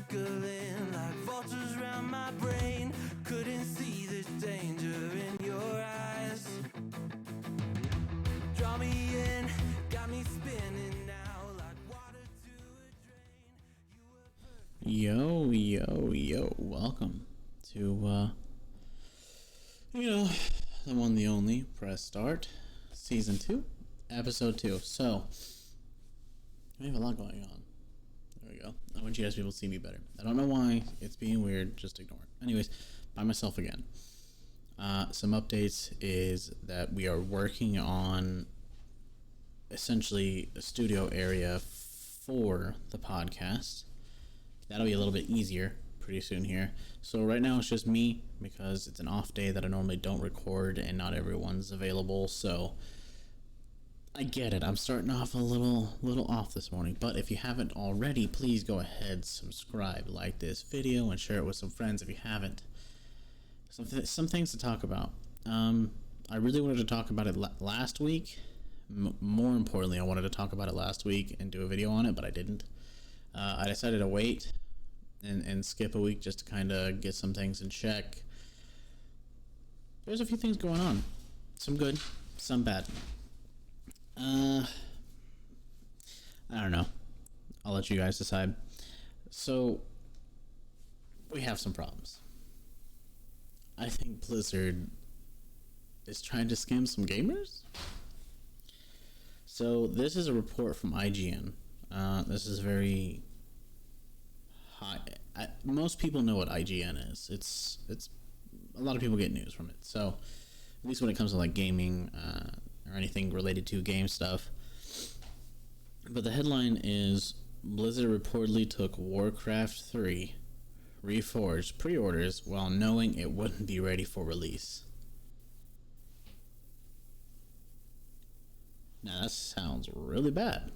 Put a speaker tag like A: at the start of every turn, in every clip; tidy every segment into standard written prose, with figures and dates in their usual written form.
A: circling like vultures round my brain. Couldn't see the danger in your eyes. Draw me in, got me spinning now like water to a drain.
B: Yo, welcome to, the one, the only, Press Start, Season 2, Episode 2. So, we have a lot going on. There we go. I want you guys to be able to see me better. I don't know why. It's being weird. Just ignore it. Anyways, by myself again. Some updates is that we are working on essentially a studio area for the podcast. That'll be a little bit easier pretty soon here. So right now it's just me because it's an off day that I normally don't record and not everyone's available. So I get it. I'm starting off a little off this morning, but if you haven't already, please go ahead, subscribe, like this video, and share it with some friends if you haven't. Some things to talk about. I really wanted to talk about it last week. More importantly, I wanted to talk about it last week and do a video on it, but I didn't. I decided to wait and skip a week just to kind of get some things in check. There's a few things going on. Some good, some bad. I don't know. I'll let you guys decide. So, we have some problems. I think Blizzard is trying to scam some gamers. So, this is a report from IGN. This is very high. Most people know what IGN is. It's a lot of people get news from it. So, at least when it comes to like gaming, or anything related to game stuff. But the headline is Blizzard reportedly took Warcraft 3 Reforged pre-orders while knowing it wouldn't be ready for release. Now that sounds really bad.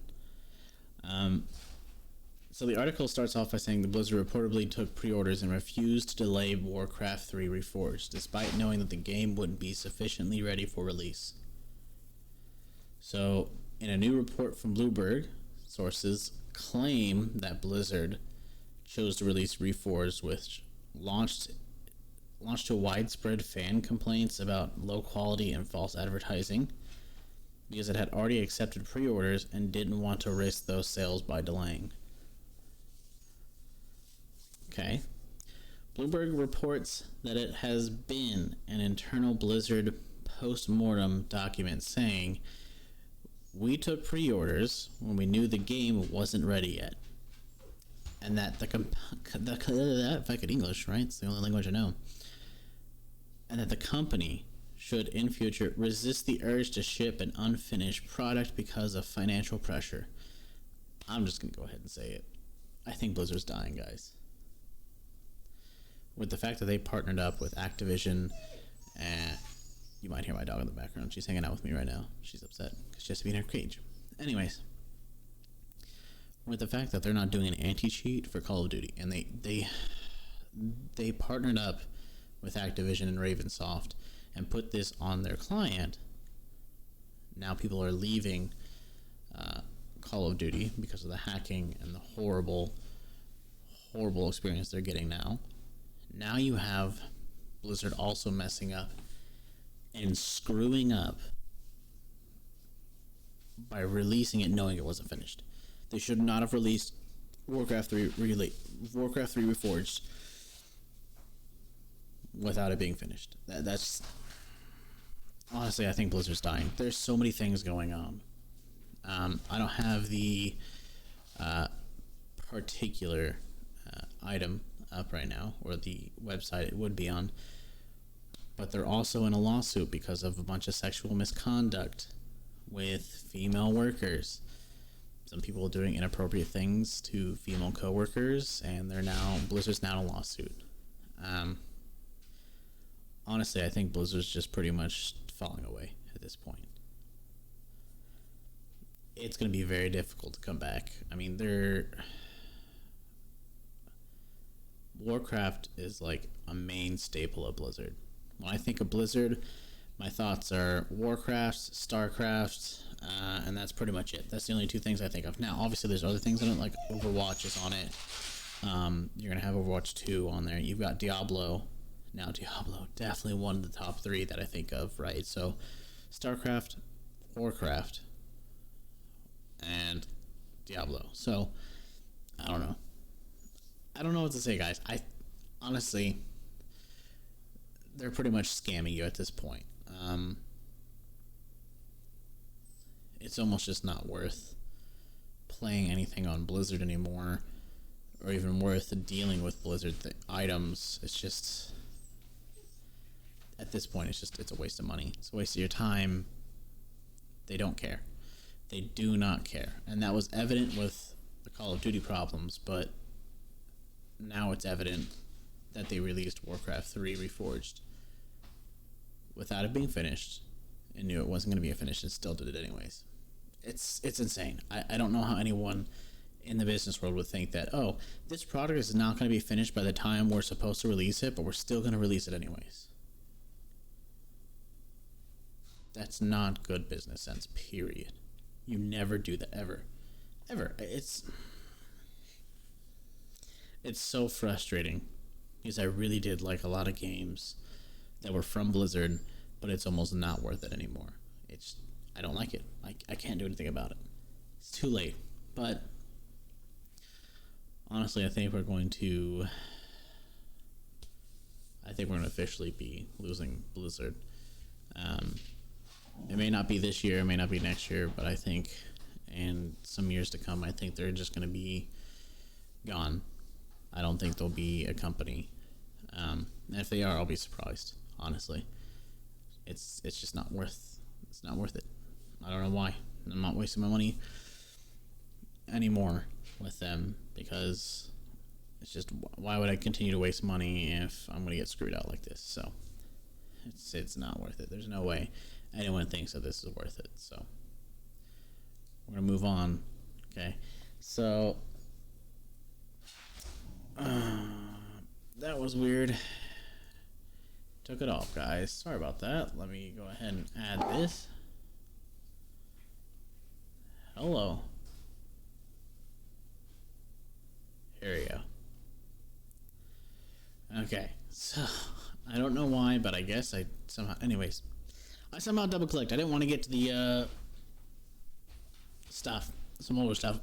B: So the article starts off by saying the Blizzard reportedly took pre-orders and refused to delay Warcraft 3 Reforged despite knowing that the game wouldn't be sufficiently ready for release. So, in a new report from Bloomberg, sources claim that Blizzard chose to release Reforged, which launched to widespread fan complaints about low quality and false advertising because it had already accepted pre-orders and didn't want to risk those sales by delaying. Okay. Bloomberg reports that it has been an internal Blizzard post-mortem document saying, "We took pre-orders when we knew the game wasn't ready yet, and that if I could English, right? It's the only language I know. And that the company should in future resist the urge to ship an unfinished product because of financial pressure." I'm just gonna go ahead and say it. I think Blizzard's dying, guys. With the fact that they partnered up with Activision, you might hear my dog in the background. She's hanging out with me right now. She's upset because she has to be in her cage. Anyways, with the fact that they're not doing an anti-cheat for Call of Duty, and they partnered up with Activision and Ravensoft and put this on their client, now people are leaving Call of Duty because of the hacking and the horrible experience they're getting now. Now you have Blizzard also messing up and screwing up by releasing it knowing it wasn't finished. They should not have released Warcraft 3 Reforged without it being finished. That's honestly, I think Blizzard's dying. There's so many things going on. I don't have the particular item up right now, or the website it would be on, but they're also in a lawsuit because of a bunch of sexual misconduct with female workers. Some people doing inappropriate things to female coworkers, and Blizzard's now in a lawsuit. Honestly, I think Blizzard's just pretty much falling away at this point. It's going to be very difficult to come back. I mean, Warcraft is like a main staple of Blizzard. When I think of Blizzard, my thoughts are Warcraft, StarCraft, and that's pretty much it. That's the only two things I think of. Now, obviously, there's other things I don't like. Overwatch is on it. You're going to have Overwatch 2 on there. You've got Diablo. Now Diablo, definitely one of the top 3 that I think of, right? So StarCraft, Warcraft, and Diablo. So I don't know. I don't know what to say, guys. I honestly, they're pretty much scamming you at this point. It's almost just not worth playing anything on Blizzard anymore, or even worth dealing with Blizzard items. It's just, at this point, it's a waste of money. It's a waste of your time. They don't care. They do not care. And that was evident with the Call of Duty problems, but now it's evident that they released Warcraft 3 Reforged without it being finished and knew it wasn't going to be finished and still did it anyways. It's insane. I don't know how anyone in the business world would think that, oh, this product is not going to be finished by the time we're supposed to release it, but we're still going to release it anyways. That's not good business sense, period. You never do that, ever. Ever. It's so frustrating because I really did like a lot of games that were from Blizzard, but it's almost not worth it anymore. I don't like it. I can't do anything about it. It's too late. But honestly, I think we're going to officially be losing Blizzard. It may not be this year, it may not be next year, but I think in some years to come, I think they're just going to be gone. I don't think they'll be a company. And if they are, I'll be surprised, honestly. It's just not worth it. I don't know why. I'm not wasting my money anymore with them, because it's just, why would I continue to waste money if I'm going to get screwed out like this? So it's not worth it. There's no way anyone thinks that this is worth it. So we're going to move on. Okay. So that was weird. Took it off, guys. Sorry about that. Let me go ahead and add this. Hello. Here we go. Okay, so I don't know why, but I guess I somehow double clicked. I didn't want to get to the some older stuff.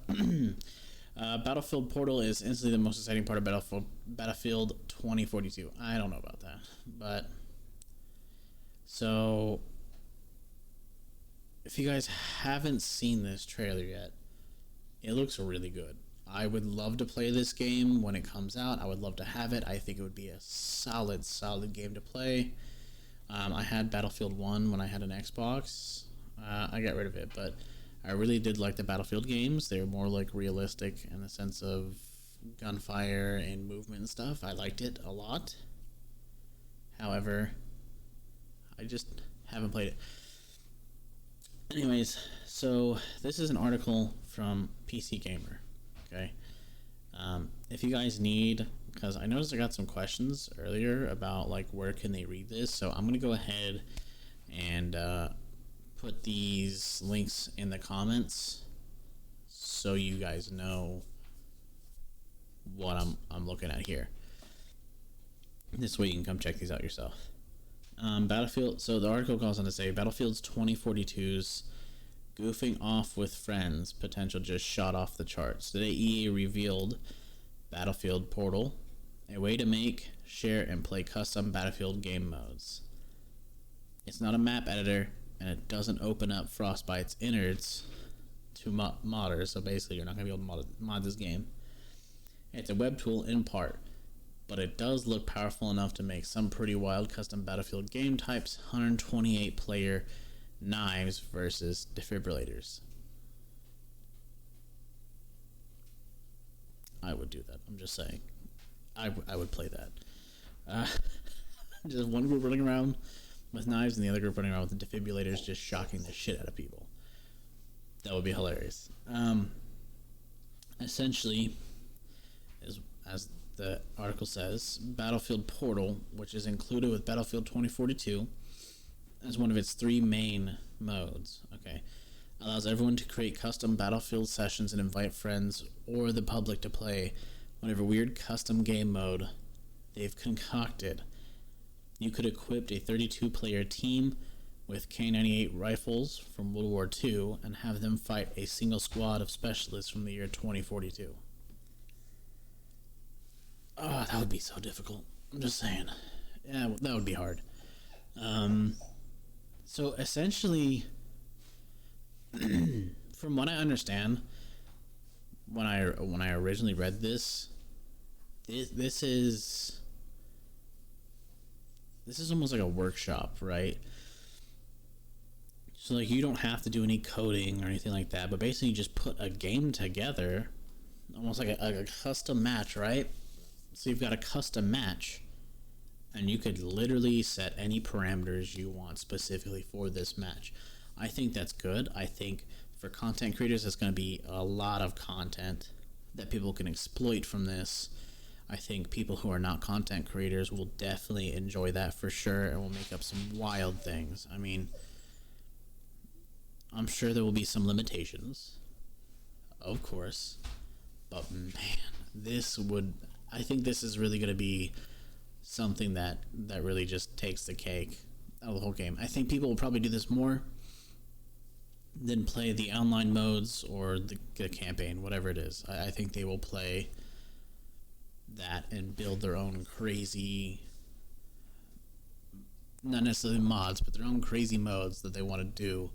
B: Battlefield Portal is instantly the most exciting part of Battlefield 2042. I don't know about that, but so if you guys haven't seen this trailer yet, it looks really good. I would love to play this game when it comes out. I would love to have it. I think it would be a solid game to play. I had Battlefield 1 when I had an Xbox. I got rid of it, but I really did like the Battlefield games. They were more like realistic in the sense of gunfire and movement and stuff. I liked it a lot. However, I just haven't played it. Anyways, so this is an article from PC Gamer. Okay. If you guys need, because I noticed I got some questions earlier about like where can they read this, so I'm gonna go ahead and put these links in the comments so you guys know what I'm looking at here. This way you can come check these out yourself. Battlefield. So the article goes on to say Battlefield's 2042's goofing off with friends potential just shot off the charts. Today EA revealed Battlefield Portal, a way to make, share, and play custom Battlefield game modes. It's not a map editor, and it doesn't open up Frostbite's innards to modders, so basically you're not going to be able to mod this game. It's a web tool in part, but it does look powerful enough to make some pretty wild custom Battlefield game types, 128 player knives versus defibrillators. I would do that. I'm just saying. I would play that. Just one group running around with knives and the other group running around with the defibrillators just shocking the shit out of people. That would be hilarious. Essentially, as the article says, Battlefield Portal, which is included with Battlefield 2042 as one of its 3 main modes, okay, allows everyone to create custom Battlefield sessions and invite friends or the public to play whatever weird custom game mode they've concocted. You could equip a 32-player team with K98 rifles from World War II and have them fight a single squad of specialists from the year 2042. Oh, that would be so difficult. I'm just saying. Yeah, that would be hard. So essentially, from what I understand, when I originally read this is almost like a workshop, right? So like you don't have to do any coding or anything like that, but basically you just put a game together, almost like a custom match, right? So you've got a custom match, and you could literally set any parameters you want specifically for this match. I think that's good. I think for content creators, it's going to be a lot of content that people can exploit from this. I think people who are not content creators will definitely enjoy that for sure, and will make up some wild things. I mean, I'm sure there will be some limitations, of course, but man, I think this is really going to be something that really just takes the cake out of the whole game. I think people will probably do this more than play the online modes or the campaign, whatever it is. I think they will play that and build their own crazy, not necessarily mods, but their own crazy modes that they want to do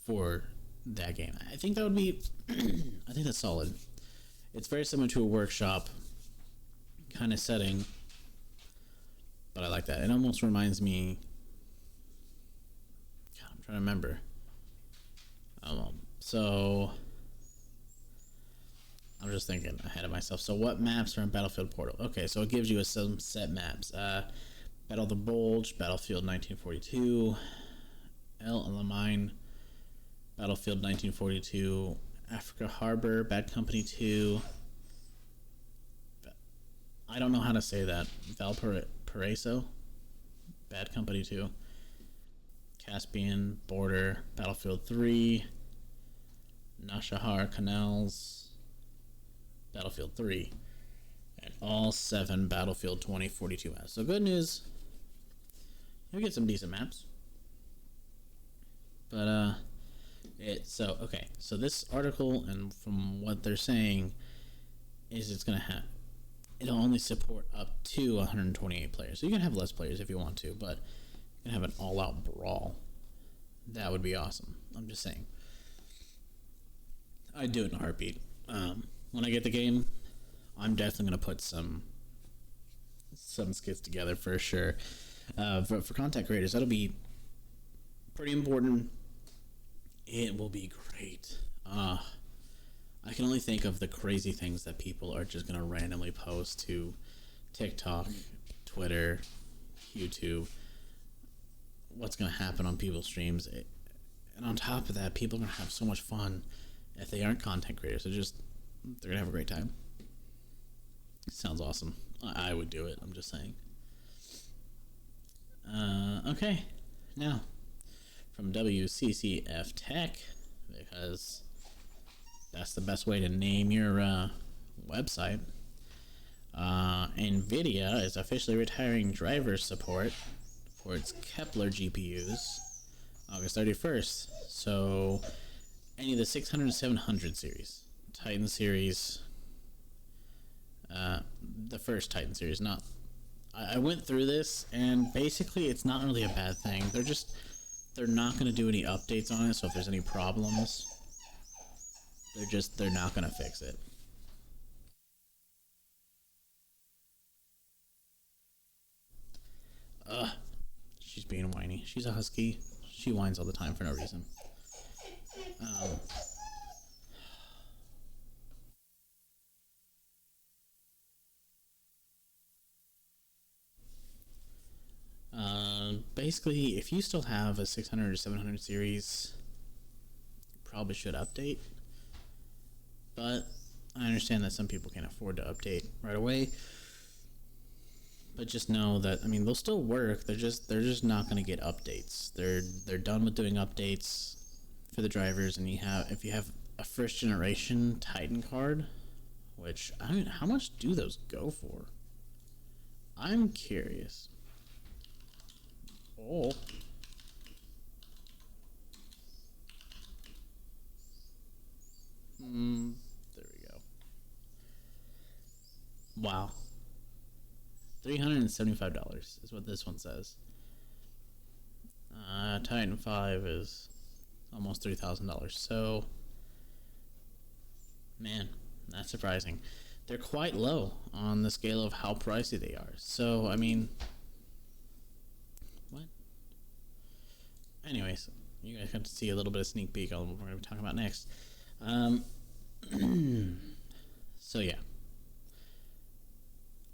B: for that game. I think that would be I think that's solid. It's very similar to a workshop kind of setting, but I like that. It almost reminds me, God, I'm trying to remember. So I'm just thinking ahead of myself. So what maps are in Battlefield Portal? Okay, so it gives you some set maps. Battle of the Bulge, Battlefield 1942, El Alamein, Battlefield 1942, Africa Harbor, Bad Company 2. I don't know how to say that. Valparaiso, Bad Company 2, Caspian Border, Battlefield 3, Nashahar Canals, Battlefield 3, and all 7 Battlefield 2042 maps. So good news, you'll get some decent maps. But so this article, and from what they're saying, is it'll only support up to 128 players. So you can have less players if you want to, but you can have an all-out brawl. That would be awesome. I'm just saying. I'd do it in a heartbeat. When I get the game, I'm definitely going to put some skits together for sure. For content creators, that'll be pretty important. It will be great. I can only think of the crazy things that people are just going to randomly post to TikTok, Twitter, YouTube, what's going to happen on people's streams. And on top of that, people are going to have so much fun if they aren't content creators. They're going to have a great time. Sounds awesome. I would do it. I'm just saying. Okay. Now, from WCCF Tech, because that's the best way to name your website. NVIDIA is officially retiring driver support for its Kepler GPUs August 31st. So any of the 600 and 700 series, Titan series, the first Titan series, I went through this, and basically it's not really a bad thing. They're not going to do any updates on it, so if there's any problems, they're not going to fix it. She's being whiny. She's a husky. She whines all the time for no reason. Basically, if you still have a 600 or 700 series, you probably should update. But I understand that some people can't afford to update right away. But just know that, I mean, they'll still work. They're just not going to get updates. They're done with doing updates for the drivers. And if you have a first generation Titan card which, I mean, how much do those go for? I'm curious. Oh. There we go. Wow. $375 is what this one says. Titan 5 is almost $3,000. So, man, that's surprising. They're quite low on the scale of how pricey they are. So, I mean, what? Anyways, you guys got to see a little bit of sneak peek on what we're going to be talking about next. So yeah,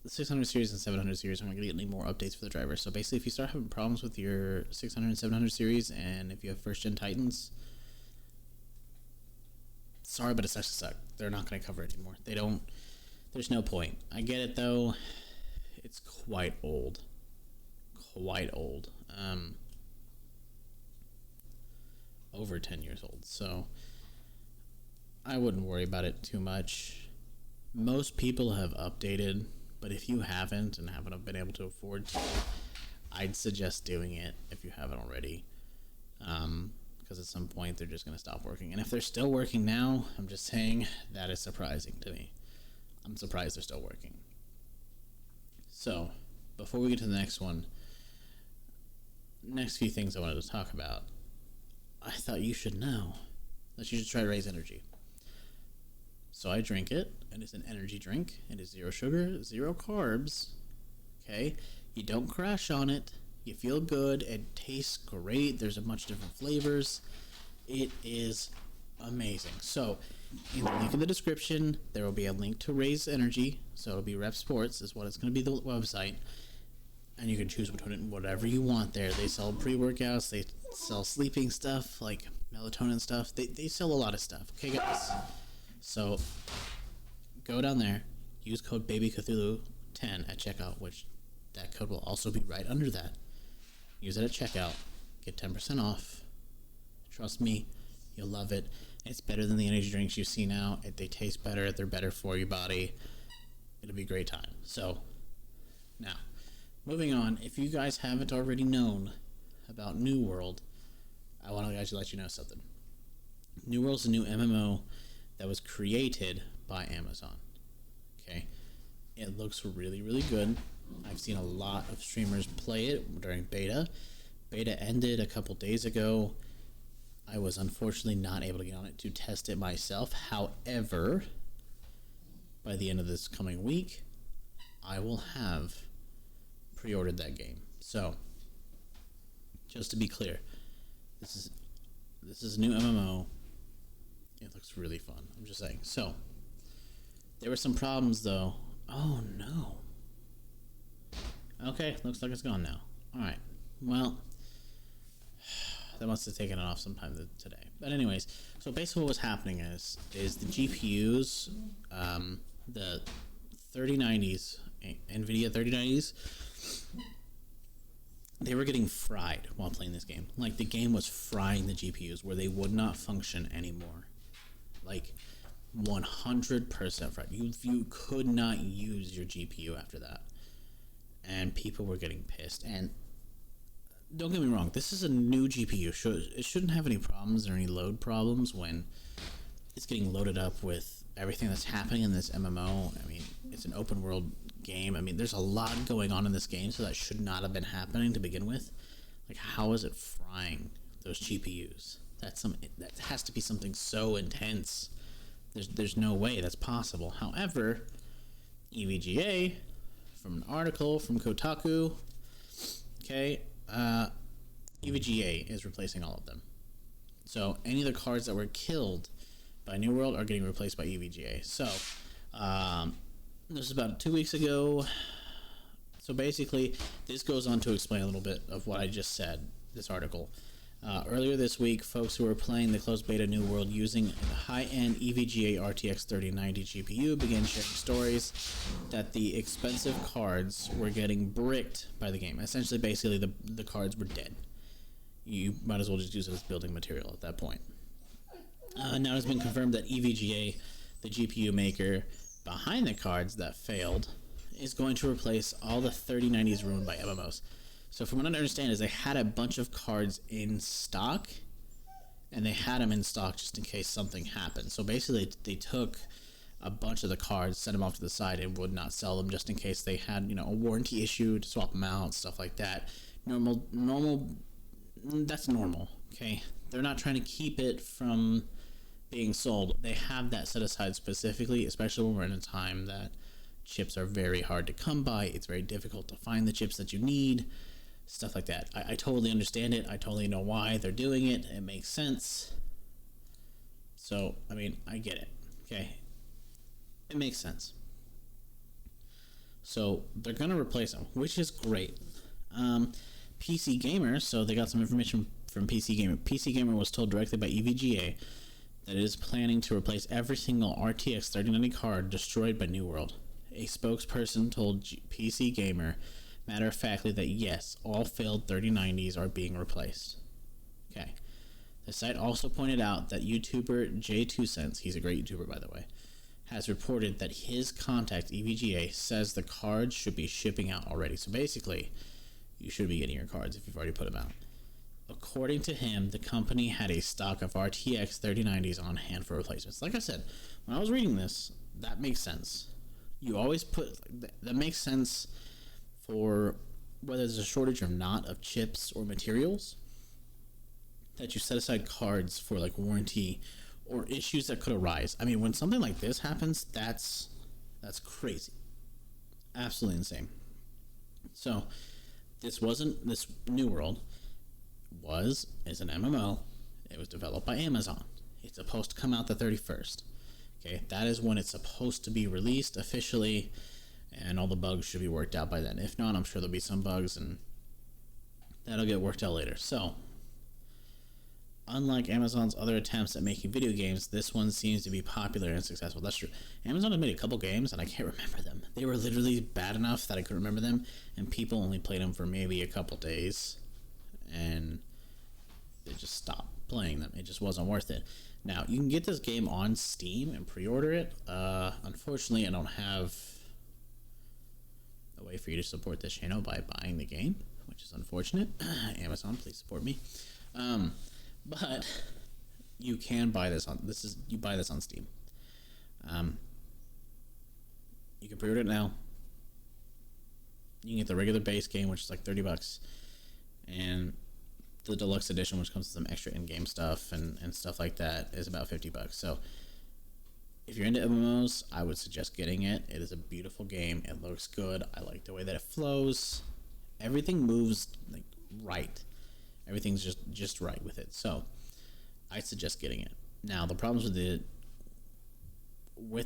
B: the 600 series and 700 series are going to get more updates for the driver. So basically, if you start having problems with your 600 and 700 series, and if you have first gen Titans, sorry, but it sucks to suck. They're not going to cover it anymore. They don't. There's no point. I get it though. It's quite old. Quite old. Over 10 years old. So I wouldn't worry about it too much. Most people have updated, but if you haven't and haven't been able to afford to, I'd suggest doing it if you haven't already. Because at some point they're just going to stop working. And if they're still working now, I'm just saying that is surprising to me. I'm surprised they're still working. So, before we get to the next one, next few things I wanted to talk about. I thought you should know that you should try razeenergy. So I drink it, and it's an energy drink. It is 0 sugar, 0 carbs. Okay? You don't crash on it. You feel good. It tastes great. There's a bunch of different flavors. It is amazing. So, in the link in the description, there will be a link to razeenergy. So it'll be ReppSports is what it's going to be, the website. And you can choose between whatever you want there. They sell pre-workouts. They sell sleeping stuff, like melatonin stuff. They sell a lot of stuff. Okay, guys? So, go down there. Use code BABYCthulhu10 at checkout, which that code will also be right under that. Use it at checkout. Get 10% off. Trust me, you'll love it. It's better than the energy drinks you see now. They taste better. They're better for your body. It'll be a great time. So, now, moving on. If you guys haven't already known about New World, I want to actually let you know something. New World's a new MMO that was created by Amazon. Okay? It looks really, really good. I've seen a lot of streamers play it during beta. Beta ended a couple days ago. I was unfortunately not able to get on it to test it myself. However, by the end of this coming week, I will have pre-ordered that game. So, just to be clear, this is a new MMO. It looks really fun. I'm just saying. So, there were some problems though. Oh no. Okay, looks like it's gone now. Alright. Well, that must have taken it off sometime today. But anyways, so basically what was happening is the GPUs, the 3090s, NVIDIA 3090s, they were getting fried while playing this game. Like, the game was frying the GPUs where they would not function anymore. Like, 100% fried. You could not use your GPU after that. And people were getting pissed. And don't get me wrong, this is a new GPU. It shouldn't have any problems or any load problems when it's getting loaded up with everything that's happening in this MMO. I mean, it's an open world game. I mean, there's a lot going on in this game, so that should not have been happening to begin with. Like, how is it frying those GPUs? That has to be something so intense. There's no way that's possible. However, EVGA, from an article from Kotaku, okay, EVGA is replacing all of them. So any of the cards that were killed by New World are getting replaced by EVGA. So this is about 2 weeks ago. So basically, this goes on to explain a little bit of what I just said, this article. Earlier this week, folks who were playing the closed beta New World using a high-end EVGA RTX 3090 GPU began sharing stories that the expensive cards were getting bricked by the game. Essentially, basically, the cards were dead. You might as well just use it as building material at that point. Now it's been confirmed that EVGA, the GPU maker, behind the cards that failed is going to replace all the 3090s ruined by MMOs. So from what I understand is they had a bunch of cards in stock, and they had them in stock just in case something happened. So basically they took a bunch of the cards, set them off to the side, and would not sell them just in case they had, a warranty issue to swap them out, stuff like that. Normal, that's normal, okay? They're not trying to keep it from being sold. They have that set aside specifically, especially when we're in a time that chips are very hard to come by. It's very difficult to find the chips that you need, stuff like that. I totally understand it. I totally know why they're doing it. It makes sense. So, I mean, I get it, okay? It makes sense. So, they're going to replace them, which is great. PC Gamer, so they got some information from PC Gamer. PC Gamer was told directly by EVGA that it is planning to replace every single RTX 3090 card destroyed by New World. A spokesperson told PC Gamer matter-of-factly that yes, all failed 3090s are being replaced. Okay. The site also pointed out that YouTuber J2Cents, he's a great YouTuber by the way, has reported that his contact EVGA says the cards should be shipping out already. So basically, you should be getting your cards if you've already put them out. According to him, the company had a stock of RTX 3090s on hand for replacements. Like I said, when I was reading this, that makes sense. You always put, that makes sense for whether there's a shortage or not of chips or materials, that you set aside cards for like warranty or issues that could arise. I mean, when something like this happens, that's crazy. Absolutely insane. So, this New World is an MMO. It was developed by Amazon. It's supposed to come out the 31st. Okay, that is when it's supposed to be released officially, and all the bugs should be worked out by then. If not, I'm sure there'll be some bugs, and that'll get worked out later. So, unlike Amazon's other attempts at making video games, this one seems to be popular and successful. That's true. Amazon has made a couple games, and I can't remember them. They were literally bad enough that I could remember them, and people only played them for maybe a couple days, and they just stopped playing them. It just wasn't worth it. Now, you can get this game on Steam and pre-order it. Unfortunately, I don't have a way for you to support this channel by buying the game, which is unfortunate. Amazon, please support me. But you can buy this on you buy this on Steam. You can pre-order it now. You can get the regular base game, which is like $30, and the deluxe edition, which comes with some extra in-game stuff and stuff like that, is about $50. So if you're into MMOs, I would suggest getting it. It is a beautiful game. It looks good. I like the way that it flows. Everything moves like right. Everything's just right with it. So I suggest getting it. Now the problems with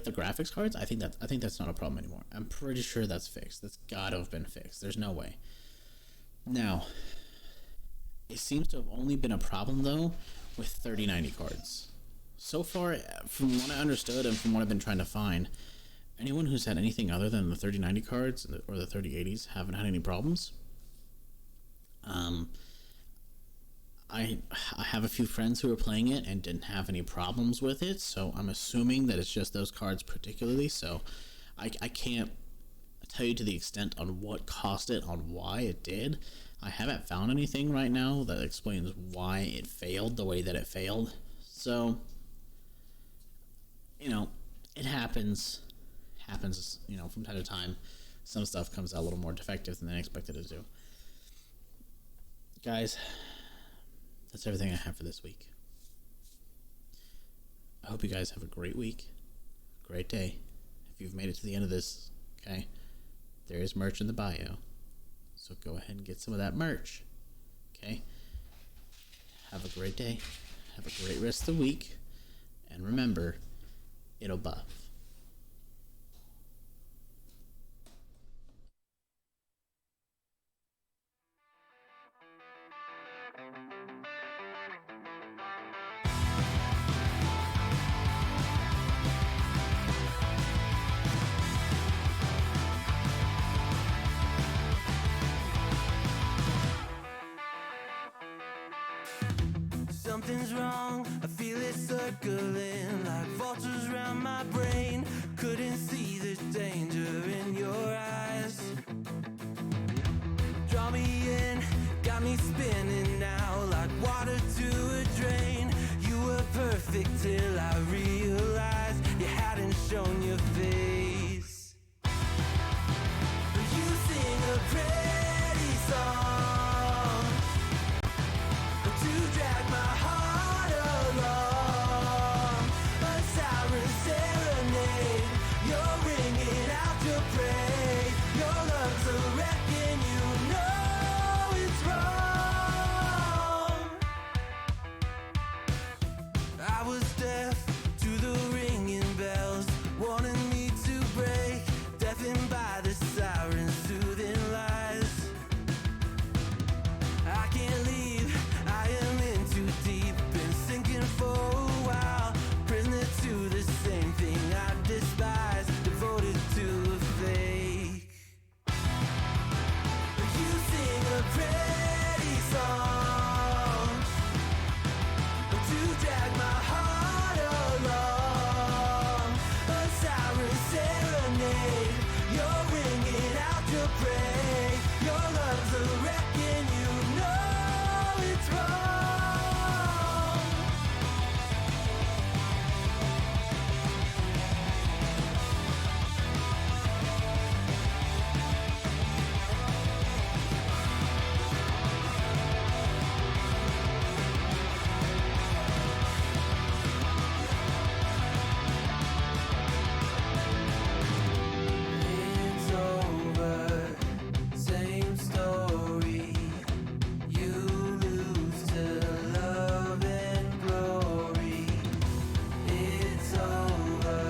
B: the graphics cards, I think that's not a problem anymore. I'm pretty sure that's fixed. That's gotta have been fixed. There's no way. Now, it seems to have only been a problem though with 3090 cards. So far, from what I understood and from what I've been trying to find, anyone who's had anything other than the 3090 cards or the 3080s haven't had any problems. I have a few friends who are playing it and didn't have any problems with it, so I'm assuming that it's just those cards particularly. So I can't tell you to the extent on what caused it, on why it did. I haven't found anything right now that explains why it failed the way that it failed. So, it happens, from time to time. Some stuff comes out a little more defective than they expected it to. Guys, that's everything I have for this week. I hope you guys have a great week, great day. If you've made it to the end of this, okay, there is merch in the bio. So go ahead and get some of that merch. Okay? Have a great day. Have a great rest of the week. And remember, it'll buff.
A: Something's wrong, I feel it circling like vultures around my brain. couldn't see the danger in your eyes. Draw me in, got me spinning now like water to a drain. You were perfect till I realized you hadn't shown your face. You sing a pretty song to drag my heart along, a siren serenade. You're ringing out your praise. Your love's a wrecking, you know it's wrong. I was deaf to the ringing bells, wanting me to break, deafened by the sirens, soothing lies. I can't leave, I am in too deep, been sinking for a while, prisoner to the same thing I despise, devoted to a fake. You sing a pretty song to drag my heart along, a siren serenade. You're ringing out your praise. Your love's a wrecking, you know it's wrong. It's over, same story. You lose to love and glory. It's over,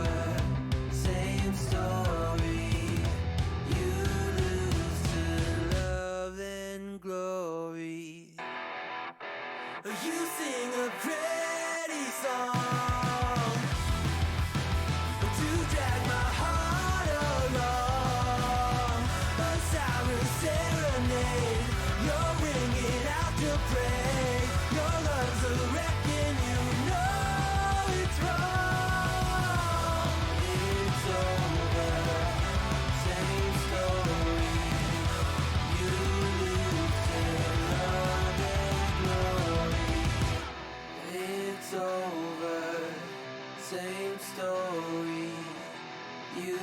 A: same story. You lose to love and glory. You sing a pretty song to drag my heart along, a siren serenade. You're ringing out your praise. Your love's a wrecking, you know it's wrong. It's over, same story. You lose to love and glory. It's over, same story. You